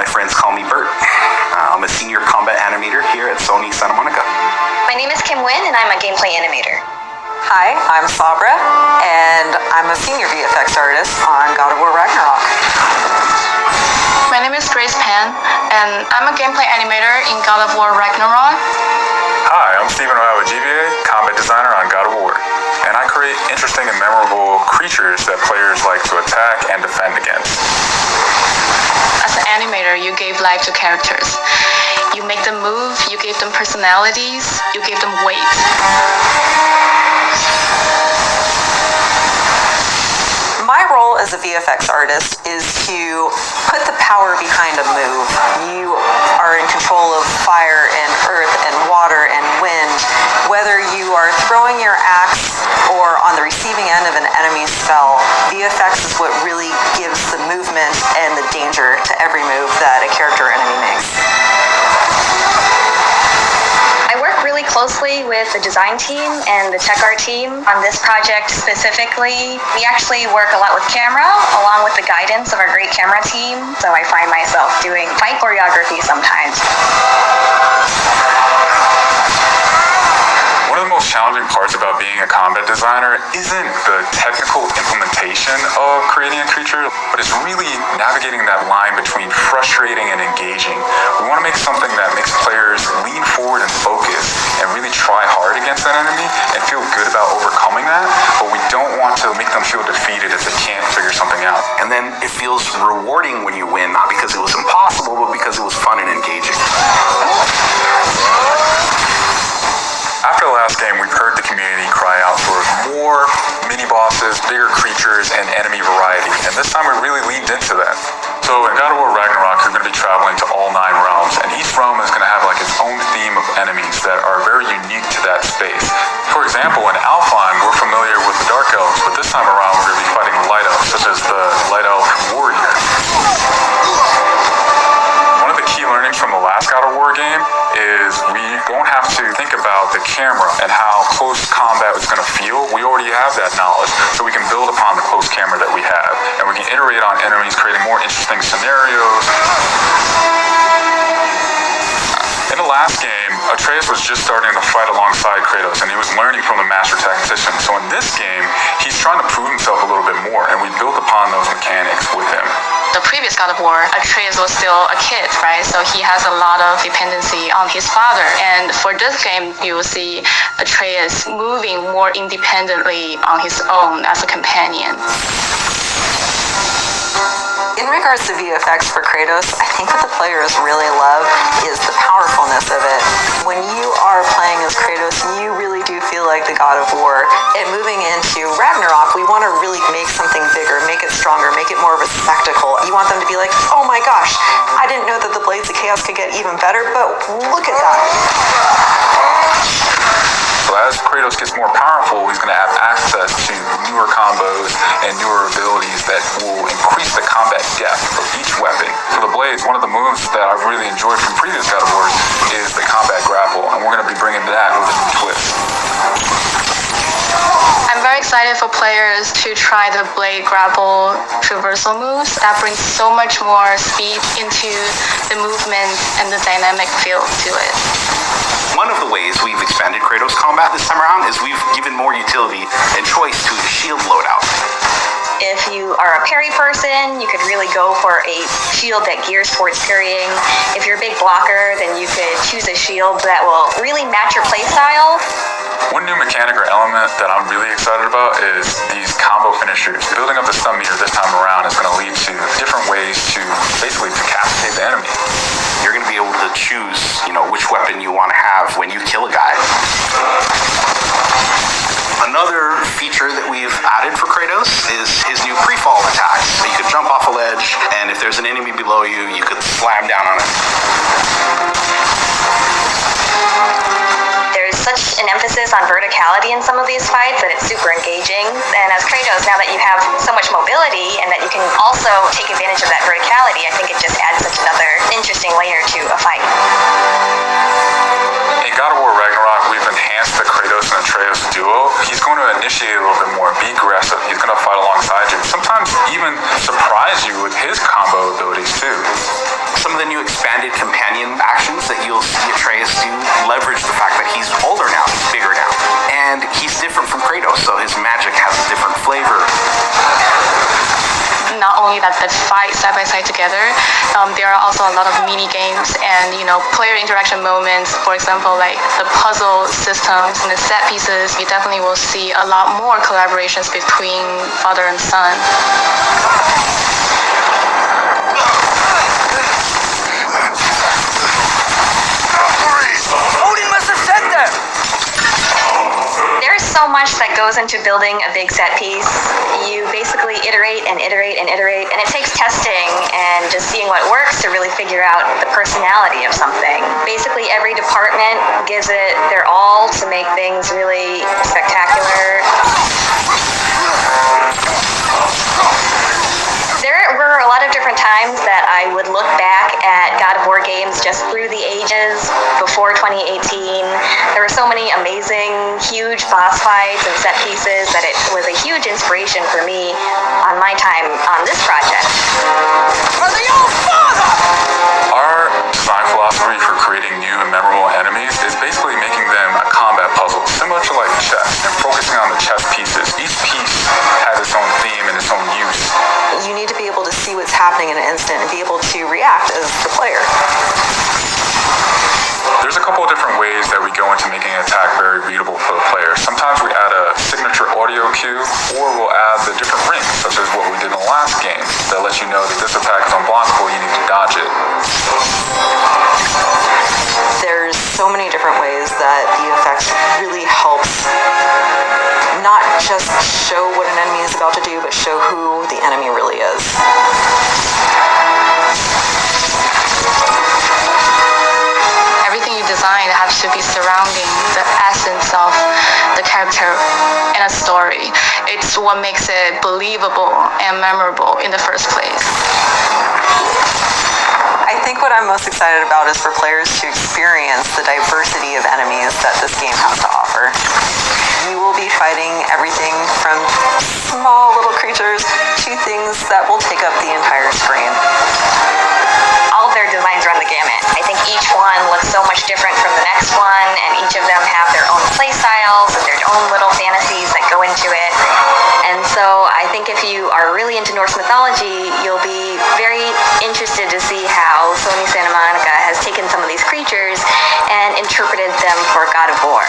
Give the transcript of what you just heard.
friends call me Bert. I'm a senior combat animator here at Sony Santa Monica. My name is Kim Wynn, and I'm a gameplay animator. Hi, I'm Sabra, and I'm a senior VFX artist on God of War Ragnarok. My name is Grace Pan, and I'm a gameplay animator in God of War Ragnarok. Hi, I'm Stephen O'Hara, GBA, combat designer on God of War, and I create interesting and memorable creatures that players like to attack and defend against. As an animator, you gave life to characters. You make them move, you gave them personalities, you gave them weight. My role as a VFX artist is to put the power behind a move. You are in control of fire and earth and water and wind. Whether you are throwing your axe or on the receiving end of an enemy's spell, VFX is what really gives the movement and the danger to every move that a character or enemy makes. I work really closely with the design team and the tech art team on this project specifically. We actually work a lot with camera, along with the guidance of our great camera team, so I find myself doing fight choreography sometimes. One of the most challenging parts about being a combat designer isn't the technical implementation of creating a creature, but it's really navigating that line between frustrating and engaging. We want to make something that makes players lean forward and focus and really try hard against that enemy and feel good about overcoming that, but we don't want to make them feel defeated if they can't figure something out. And then it feels rewarding when you win, not because it was impossible, but because it was fun and engaging. After the last game, we've heard the community cry out for more mini-bosses, bigger creatures, and enemy variety, and this time we really leaned into that. So in God of War Ragnarok, you're going to be traveling to all 9 realms, and each realm is going to have like its own theme of enemies that are very unique to that space. For example, in Alfheim, we're familiar with the Dark Elves, but this time around we're going to be fighting the Light Elves, such as the Light Elf Warrior. One of the key learnings from the last God of War game is we don't have to think about the camera and how close combat is going to feel. We already have that knowledge, so we can build upon the close camera that we have, and we can iterate on enemies, creating more interesting scenarios. In the last game, Atreus was just starting to fight alongside Kratos, and he was learning from the master tactician. So in this game, he's trying to prove himself a little bit more, and we built upon those mechanics with him. The previous God of War, Atreus was still a kid, right? So he has a lot of dependency on his father. And for this game, you will see Atreus moving more independently on his own as a companion. In regards to VFX for Kratos, I think what the players really love is the powerfulness of it. When you are playing as Kratos, you really do feel like the God of War. And moving into Ragnarok, we want to really make something bigger, make it stronger, make it more of a spectacle. You want them to be like, oh my gosh, I didn't know that the Blades of Chaos could get even better, but look at that. So as Kratos gets more powerful, he's going to have access to newer combos and newer abilities that will increase the combat depth of each weapon. For the Blades, one of the moves that I've really enjoyed from previous God of Wars is the combat grapple, and we're going to be bringing that with a new twist. I'm very excited for players to try the blade grapple traversal moves. That brings so much more speed into the movement and the dynamic feel to it. One of the ways we've expanded Kratos combat this time around is we've given more utility and choice to the shield loadout. If you are a parry person, you could really go for a shield that gears towards parrying. If you're a big blocker, then you could choose a shield that will really match your playstyle. One new mechanic or element that I'm really excited about is these combo finishers. Building up the stun meter this time around is going to lead to different ways to basically decapitate the enemy. You're going to be able to choose, which weapon you want to have when you kill a guy. Another feature that we've added for Kratos is his new pre-fall attacks. So you could jump off a ledge, and if there's an enemy below you, you could slam down on it. There's such an emphasis on verticality in some of these fights that it's super engaging. And as Kratos, now that you have so much mobility and that you can also take advantage of that verticality, I think it just adds such another interesting layer to a fight. In God of War Ragnarok, we've enhanced the Kratos and Atreus duo. He's going to initiate a little bit more, be aggressive. He's going to fight alongside you. Sometimes even surprise you with his combo abilities too. Some of the new expanded companion actions that you'll see Atreus do leverage the fact that he's older now, he's bigger now, and he's different from Kratos, so his magic has a different flavor. Not only that they fight side by side together, there are also a lot of mini games and player interaction moments. For example, like the puzzle systems and the set pieces, you definitely will see a lot more collaborations between father and son. Odin must have sent them! There's so much that goes into building a big set piece. You basically iterate and iterate and iterate, and it takes testing and just seeing what works to really figure out the personality of something. Basically, every department gives it their all to make things really spectacular. There were a lot of different times that I would look back at God of War games just through the ages before 2018. There were so many amazing, huge boss fights and set pieces that it was a huge inspiration for me on my time on this project. Are they all father? Our design philosophy for creating new and memorable enemies is basically making them a combat puzzle, similar to like chess, and focusing on the chess pieces. Each piece has its own theme and its own use. You need to be able to see what's happening in an instant and be able to react as the player. There's a couple of different ways that we go into making an attack very readable for the player. Sometimes we add a signature audio cue, or we'll add the different rings, such as what we did in the last game, that lets you know that this attack is unblockable, you need to dodge it. There's so many different ways that VFX really helps not just show what an enemy is about to do, but show who the enemy really is. Everything you design has to be surrounding the essence of the character in a story. It's what makes it believable and memorable in the first place. I think what I'm most excited about is for players to experience the diversity of enemies that this game has to offer. You will be fighting everything from small little creatures to things that will take up the entire screen. All of their designs run the gamut. I think each one looks so much different from the next one, and each of them have their own play styles and their own little fantasies that go into it. And so I think if you are really into Norse mythology, you'll be very interested to see how Sony Santa Monica has taken some of these creatures and interpreted them for God of War.